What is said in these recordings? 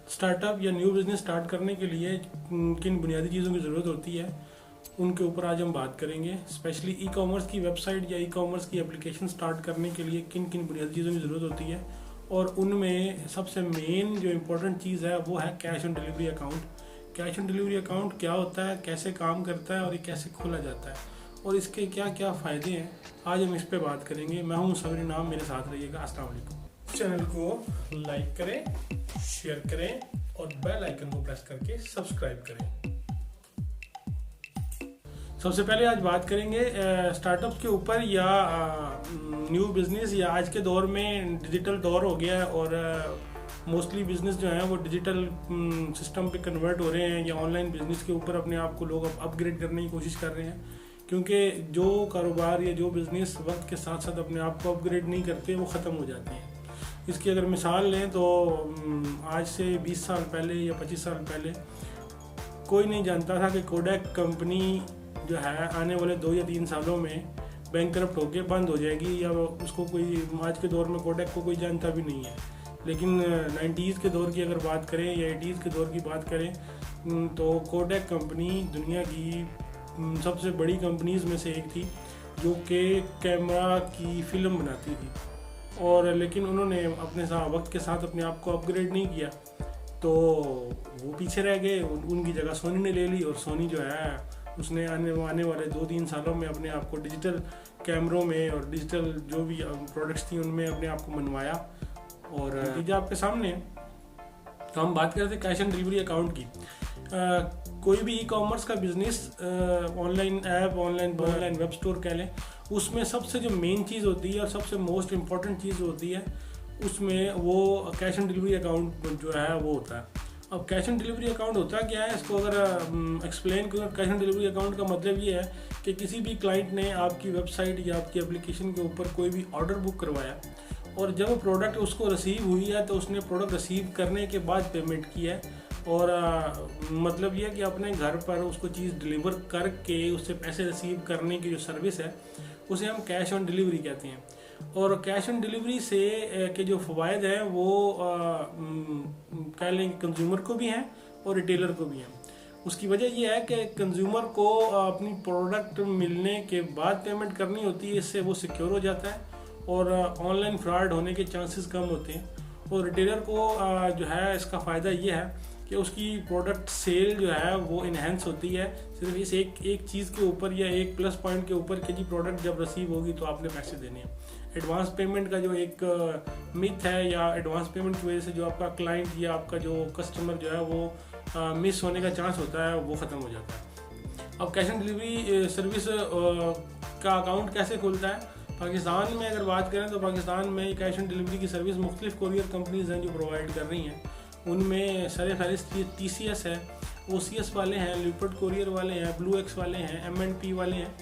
Startup या new business start करने के लिए किन बुनियादी चीज़ों की ज़रूरत होती है उनके ऊपर आज हम बात करेंगे। स्पेशली ई कॉमर्स की वेबसाइट या ई कॉमर्स की एप्लीकेशन स्टार्ट करने के लिए किन किन बुनियादी चीज़ों की ज़रूरत होती है, और उनमें सबसे मेन जो इम्पोर्टेंट चीज़ है वो है cash on delivery account. Cash on delivery account क्या होता है, कैसे काम करता है और ये कैसे खोला जाता है और इसके क्या क्या फ़ायदे हैं, आज हम इस पर बात करेंगे। मैं हूँ सबरी नाम, मेरे साथ रहिएगा। अस्सलाम वालेकुम। चैनल को लाइक करें, शेयर करें और बेल आइकन को प्रेस करके सब्सक्राइब करें। सबसे पहले आज बात करेंगे स्टार्टअप के ऊपर या न्यू बिजनेस, या आज के दौर में डिजिटल दौर हो गया है और मोस्टली बिजनेस जो है वो डिजिटल सिस्टम पे कन्वर्ट हो रहे हैं, या ऑनलाइन बिजनेस के ऊपर अपने आप को लोग अपग्रेड करने की कोशिश कर रहे हैं। क्योंकि जो कारोबार या जो बिजनेस वक्त के साथ साथ अपने आप को अपग्रेड नहीं करते वो ख़त्म हो जाते हैं। इसकी अगर मिसाल लें तो आज से 20 साल पहले या 25 साल पहले कोई नहीं जानता था कि कोडैक कंपनी जो है आने वाले 2 या 3 सालों में बैंकरप्ट होकर बंद हो जाएगी, या उसको कोई आज के दौर में कोडैक को कोई जानता भी नहीं है। लेकिन 90s के दौर की अगर बात करें या 80s के दौर की बात करें तो कोडैक कंपनी दुनिया की सबसे बड़ी कंपनीज में से एक थी जो कि कैमरा की फिल्म बनाती थी। और लेकिन उन्होंने अपने साथ वक्त के साथ अपने आप को अपग्रेड नहीं किया तो वो पीछे रह गए। उनकी जगह सोनी ने ले ली, और सोनी जो है उसने आने वाले 2-3 सालों में अपने आप को डिजिटल कैमरों में और डिजिटल जो भी प्रोडक्ट्स थी उनमें अपने आप को मनवाया। और नतीजा आपके सामने है। तो हम बात करते हैं कैश एंड डिलीवरी अकाउंट की। कोई भी ई कॉमर्स का business, online app, online web store कह लें, उसमें सबसे जो मेन चीज़ होती है और सबसे मोस्ट इम्पॉर्टेंट चीज़ होती है उसमें वो कैश एंड डिलीवरी अकाउंट जो है वो होता है। अब कैश एंड डिलीवरी अकाउंट होता क्या है, इसको अगर एक्सप्लेन करूँ, कैश एंड डिलीवरी अकाउंट का मतलब ये है कि किसी भी क्लाइंट ने आपकी वेबसाइट या आपकी एप्लीकेशन के ऊपर कोई भी ऑर्डर बुक करवाया और जब प्रोडक्ट उसको रिसीव हुई है तो उसने प्रोडक्ट रिसीव करने के बाद पेमेंट की है, और मतलब ये है कि अपने घर पर उसको चीज़ डिलीवर करके उससे पैसे रिसीव करने की जो सर्विस है उसे हम कैश ऑन डिलीवरी कहते हैं। और कैश ऑन डिलीवरी से के जो फ़वायद हैं वो कह लें कंज्यूमर को भी हैं और रिटेलर को भी हैं। उसकी वजह यह है कि कंज्यूमर को अपनी प्रोडक्ट मिलने के बाद पेमेंट करनी होती है, इससे वो सिक्योर हो जाता है और ऑनलाइन फ्रॉड होने के चांसेस कम होते हैं। और रिटेलर को जो है इसका फ़ायदा ये है कि उसकी प्रोडक्ट सेल जो है वो इन्हेंस होती है सिर्फ इस एक चीज़ के ऊपर या एक प्लस पॉइंट के ऊपर कि जी प्रोडक्ट जब रिसीव होगी तो आपने पैसे देने हैं। एडवांस पेमेंट का जो एक मिथ है, या एडवांस पेमेंट की वजह से जो आपका क्लाइंट या आपका जो कस्टमर जो है वो मिस होने का चांस होता है वो ख़त्म हो जाता है। अब कैश ऑन डिलीवरी सर्विस का अकाउंट कैसे खुलता है? पाकिस्तान में अगर बात करें तो पाकिस्तान में कैश ऑन डिलीवरी की सर्विस मुख्तलिफ कोरियर कंपनीज हैं जो प्रोवाइड कर रही हैं। उनमें सर फहरिस्त TCS है, OCS वाले हैं, लिपर्ड कोरियर वाले हैं, ब्लू एक्स वाले हैं, M&P वाले हैं।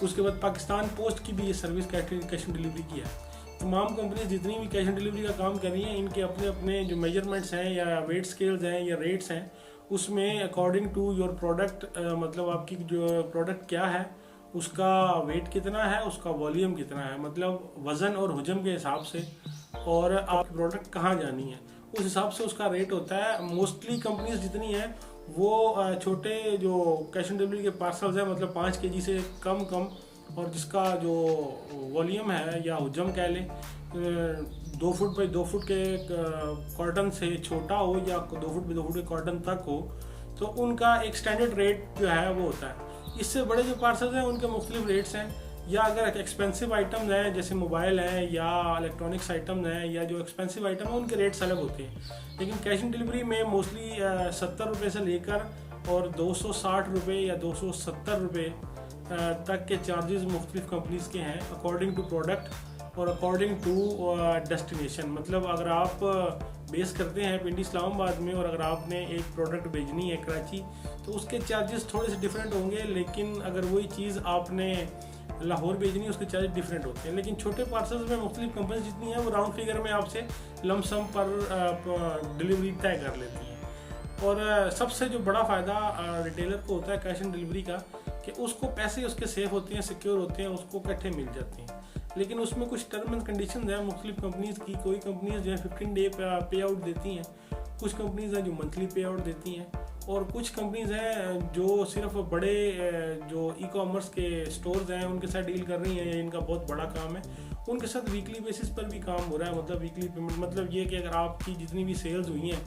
उसके बाद पाकिस्तान पोस्ट की भी ये सर्विस कैश ऑन डिलीवरी की है। तमाम कंपनी जितनी भी कैश ऑन डिलीवरी का काम कर रही हैं इनके अपने अपने जो मेजरमेंट्स हैं या वेट स्केल्स हैं या रेट्स हैं, उसमें अकॉर्डिंग टू योर प्रोडक्ट, मतलब आपकी जो प्रोडक्ट क्या है, उसका वेट कितना है, उसका वॉल्यूम कितना है, मतलब वज़न और हुजम के हिसाब से, और आपकी प्रोडक्ट कहाँ जानी है उस हिसाब से उसका रेट होता है। मोस्टली कंपनीज जितनी हैं वो छोटे जो कैश ऑन डिलीवरी के पार्सल्स हैं, मतलब 5 kg से कम और जिसका जो वॉल्यूम है या हुजम कह लें 2 फुट बाई 2 फुट के कॉटन से छोटा हो या 2 फुट बाई 2 फुट के कॉटन तक हो, तो उनका एक स्टैंडर्ड रेट जो है वो होता है। इससे बड़े जो पार्सल्स हैं उनके मुख्तलिफ रेट्स हैं, या अगर एक्सपेंसिव आइटम्स हैं जैसे मोबाइल हैं या इलेक्ट्रॉनिक्स आइटम्स हैं या जो एक्सपेंसिव आइटम है उनके रेट्स अलग होते हैं। लेकिन कैश ऑन डिलीवरी में मोस्टली 70 रुपये से लेकर और 260 रुपये या 270 रुपये तक के चार्जेस मुख्तलिफ कंपनीज के हैं अकॉर्डिंग टू प्रोडक्ट और अकॉर्डिंग टू डेस्टिनेशन। मतलब अगर आप बेस करते हैं पिंडी इस्लामाबाद में और अगर आपने एक प्रोडक्ट भेजनी है कराची तो उसके चार्जेस थोड़े से डिफरेंट होंगे, लेकिन अगर वही चीज़ आपने लाहौर भेजनी है उसके चार्ज डिफरेंट होते हैं। लेकिन छोटे पार्सल्स में मुख्तलिफ कंपनी जितनी हैं वो राउंड फिगर में आपसे लमसम पर डिलीवरी तय कर लेती हैं। और सबसे जो बड़ा फ़ायदा रिटेलर को होता है कैश ऑन डिलीवरी का कि उसको पैसे उसके सेफ होते हैं, सिक्योर होते हैं, उसको इकट्ठे मिल जाते हैं। लेकिन उसमें कुछ टर्म एंड कंडीशन है मुख्तलिफ कंपनीज़ की। कोई कंपनीज जो है 15 डे पे आउट देती हैं, कुछ कंपनीज हैं जो मंथली पे आउट देती हैं, और कुछ कंपनीज हैं जो सिर्फ बड़े जो ई कॉमर्स के स्टोर्स हैं उनके साथ डील कर रही हैं, इनका बहुत बड़ा काम है, उनके साथ वीकली बेसिस पर भी काम हो रहा है। मतलब वीकली पेमेंट मतलब ये कि अगर आपकी जितनी भी सेल्स हुई हैं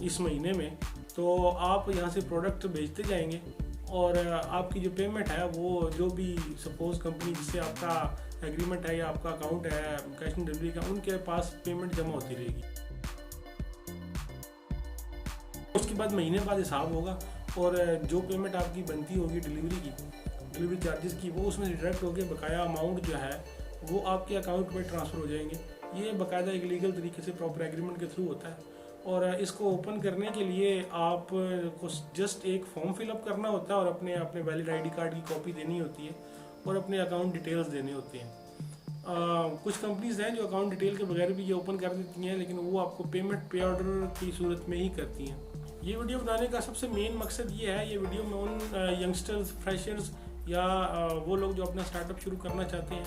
इस महीने में, तो आप यहाँ से प्रोडक्ट बेचते जाएंगे और आपकी जो पेमेंट है वो जो भी सपोज कंपनी जिससे आपका एग्रीमेंट है या आपका अकाउंट है कैश ऑन डिलीवरी का, उनके पास पेमेंट जमा होती रहेगी। उसके बाद महीने बाद हिसाब होगा और जो पेमेंट आपकी बनती होगी डिलीवरी चार्जेस की, वो उसमें डिडक्ट होकर बकाया अमाउंट जो है वो आपके अकाउंट में ट्रांसफ़र हो जाएंगे। ये बाकायदा एक लीगल तरीके से प्रॉपर एग्रीमेंट के थ्रू होता है। और इसको ओपन करने के लिए आप को जस्ट एक फॉर्म फिलअप करना होता है और अपने वैलिड आईडी कार्ड की कॉपी देनी होती है और अपने अकाउंट डिटेल्स देने होते हैं। कुछ कंपनीज हैं जो अकाउंट डिटेल के बगैर भी ये ओपन कर देती हैं, लेकिन वो आपको पेमेंट पे ऑर्डर की सूरत में ही करती हैं। ये वीडियो बनाने का सबसे मेन मकसद ये है, ये वीडियो में उन यंगस्टर्स, फ्रेशर्स या वो लोग जो अपना स्टार्टअप शुरू करना चाहते हैं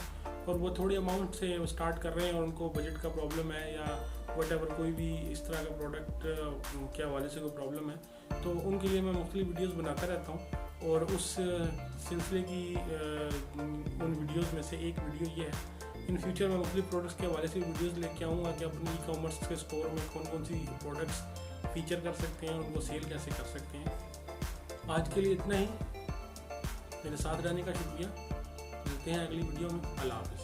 और वो थोड़ी अमाउंट से स्टार्ट कर रहे हैं और उनको बजट का प्रॉब्लम है या वटेवर कोई भी इस तरह का प्रोडक्ट के हवाले से कोई प्रॉब्लम है, तो उनके लिए मैं मुख्तलिफ वीडियोस बनाता रहता हूँ। और उस सिलसिले की उन वीडियोस में से एक वीडियो ये है। इन फ्यूचर मैं मुख्तलिफ प्रोडक्ट्स के हवाले से वीडियोस लेके आऊँगा कि अपनी ई कॉमर्स के स्टोर में कौन कौन सी प्रोडक्ट्स फीचर कर सकते हैं, उनको सेल कैसे कर सकते हैं। आज के लिए इतना ही, मेरे साथ रहने का शुक्रिया। मिलते हैं अगली वीडियो में। अल्लाह हाफ़िज़।